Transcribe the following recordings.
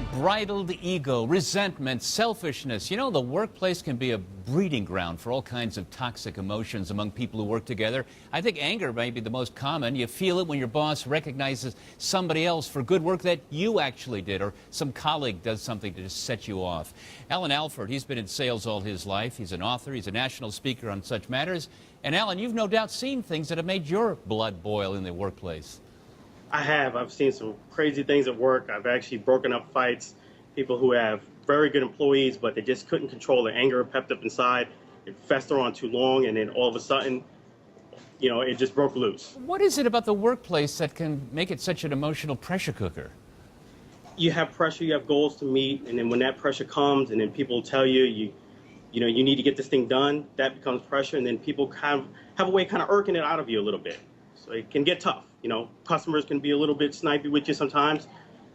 Unbridled ego, resentment, selfishness. You know, the workplace can be a breeding ground for all kinds of toxic emotions among people who work together. I think anger may be the most common. You feel it when your boss recognizes somebody else for good work that you actually did, or some colleague does something to just set you off. Alan Alford, he's been in sales all his life. He's an author. He's a national speaker on such matters. And Alan, you've no doubt seen things that have made your blood boil in the workplace. I have. I've seen some crazy things at work. I've actually broken up fights. People who have very good employees, but they just couldn't control their anger, pepped up inside. It festered on too long, and then all of a sudden, it just broke loose. What is it about the workplace that can make it such an emotional pressure cooker? You have pressure, you have goals to meet, and then when that pressure comes, and then people tell you, you need to get this thing done, that becomes pressure, and then people kind of have a way of kind of irking it out of you a little bit. So it can get tough. Customers can be a little bit snipey with you sometimes.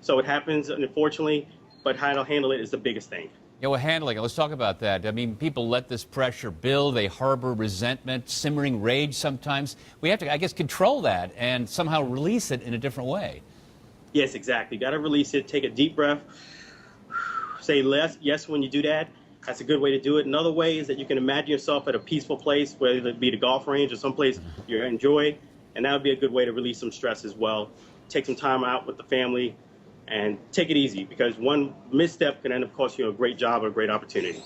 So it happens, unfortunately, but how to handle it is the biggest thing. Yeah, well, handling it. Let's talk about that. I mean, people let this pressure build. They harbor resentment, simmering rage sometimes. We have to, I guess, control that and somehow release it in a different way. Yes, exactly. Got to release it. Take a deep breath. Say yes when you do that. That's a good way to do it. Another way is that you can imagine yourself at a peaceful place, whether it be the golf range or someplace you enjoy. And that would be a good way to release some stress as well. Take some time out with the family and take it easy, because one misstep can end up costing you a great job or a great opportunity.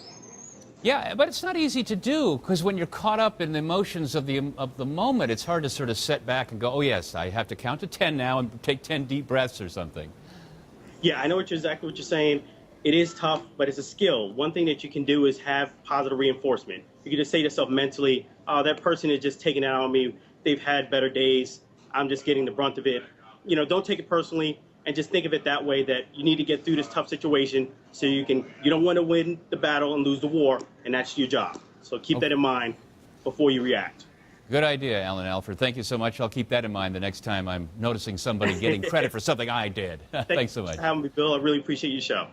Yeah, but it's not easy to do, because when you're caught up in the emotions of the moment, it's hard to sort of set back and go, oh, yes, I have to count to 10 now and take 10 deep breaths or something. Yeah, I know exactly what you're saying. It is tough, but it's a skill. One thing that you can do is have positive reinforcement. You can just say to yourself mentally, oh, that person is just taking it out on me. They've had better days. I'm just getting the brunt of it. Don't take it personally, and just think of it that way, that you need to get through this tough situation so you don't want to win the battle and lose the war, and that's your job. So keep that in mind before you react. Good idea, Alan Alford. Thank you so much. I'll keep that in mind the next time I'm noticing somebody getting credit for something I did. Thanks so much. Thanks for having me, Bill. I really appreciate your show.